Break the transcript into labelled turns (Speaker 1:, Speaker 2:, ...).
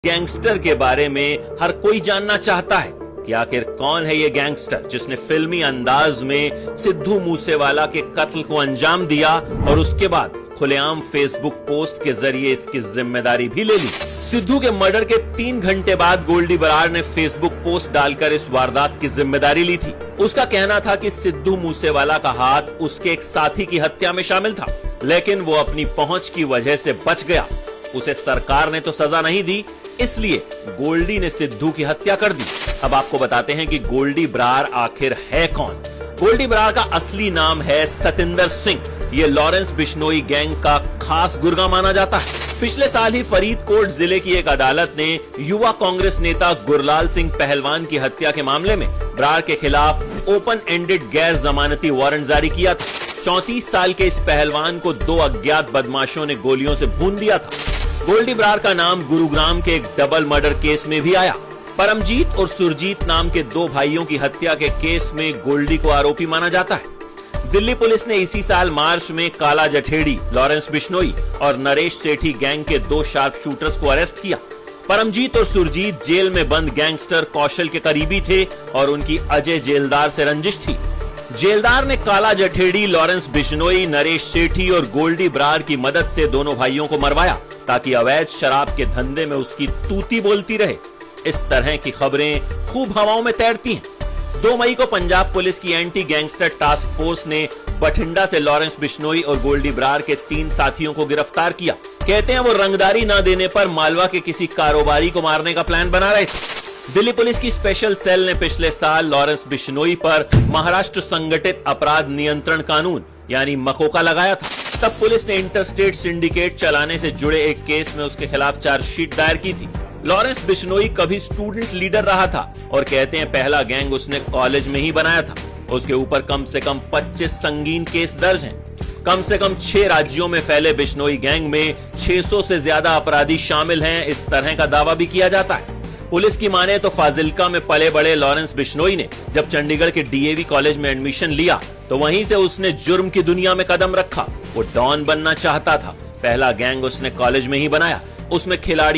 Speaker 1: Gangster के बारे में हर कोई जानना चाहता है कि आखिर कौन है ये गैंगस्टर जिसने फिल्मी अंदाज में सिद्धू मूसेवाला के कत्ल को अंजाम दिया और उसके बाद खुलेआम फेसबुक पोस्ट के जरिए इसकी जिम्मेदारी भी ले ली। सिद्धू के मर्डर के 3 घंटे बाद गोल्डी बरार ने फेसबुक पोस्ट डालकर इस वारदात की जिम्मेदारी ली थी। उसका कहना था कि सिद्धू मूसेवाला का हाथ उसके एक साथी की हत्या में शामिल था, लेकिन वो अपनी पहुंच की वजह से बच गया। उसे सरकार ने तो सजा नहीं दी, इसलिए गोल्डी ने सिद्धू की हत्या कर दी। अब आपको बताते हैं कि गोल्डी बरार आखिर है कौन। गोल्डी बरार का असली नाम है सतिंदर सिंह। ये लॉरेंस बिश्नोई गैंग का खास गुर्गा माना जाता है। पिछले साल ही फरीदकोट जिले की एक अदालत ने युवा कांग्रेस नेता गुरलाल सिंह पहलवान की हत्या के मामले में बरार के खिलाफ ओपन एंडेड गैर जमानती वारंट जारी किया था। 34 साल के इस पहलवान को 2 अज्ञात बदमाशों ने गोलियों से भून दिया था। गोल्डी बरार का नाम गुरुग्राम के एक डबल मर्डर केस में भी आया। परमजीत और सुरजीत नाम के 2 भाइयों की हत्या के केस में गोल्डी को आरोपी माना जाता है। दिल्ली पुलिस ने इसी साल मार्च में काला जठेड़ी, लॉरेंस बिश्नोई और नरेश सेठी गैंग के 2 शार्प शूटर्स को अरेस्ट किया। परमजीत और सुरजीत जेल में बंद गैंगस्टर कौशल के करीबी थे और उनकी अजय जेलदार से रंजिश थी। जेलदार ने काला जठेड़ी, लॉरेंस बिश्नोई, नरेश सेठी और गोल्डी बरार की मदद से दोनों भाइयों को मरवाया ताकि अवैध शराब के धंधे में उसकी तूती बोलती रहे। इस तरह की खबरें खूब हवाओं में तैरती हैं। 2 मई को पंजाब पुलिस की एंटी गैंगस्टर टास्क फोर्स ने बठिंडा से लॉरेंस बिश्नोई और गोल्डी बरार के 3 साथियों को गिरफ्तार किया। कहते हैं वो रंगदारी न देने पर मालवा के किसी कारोबारी को मारने का प्लान बना रहे थे। दिल्ली पुलिस की स्पेशल सेल ने पिछले साल लॉरेंस बिश्नोई पर महाराष्ट्र संगठित अपराध नियंत्रण कानून यानी मकोका लगाया था। तब पुलिस ने इंटरस्टेट सिंडिकेट चलाने से जुड़े एक केस में उसके खिलाफ चार्जशीट दायर की थी। लॉरेंस बिश्नोई कभी स्टूडेंट लीडर रहा था और कहते हैं पहला गैंग उसने कॉलेज में ही बनाया था। उसके ऊपर कम से कम 25 संगीन केस दर्ज हैं। कम से कम 6 राज्यों में फैले बिश्नोई गैंग में 600 से ज्यादा अपराधी शामिल हैं, इस तरह का दावा भी किया जाता है। पुलिस की माने तो फाजिल्का में पले बड़े लॉरेंस बिश्नोई ने जब चंडीगढ़ के डीएवी कॉलेज में एडमिशन लिया तो वहीं से उसने जुर्म की दुनिया में कदम रखा। वो डॉन बनना चाहता था। पहला गैंग उसने कॉलेज में ही बनाया। उसमें खिलाड़ी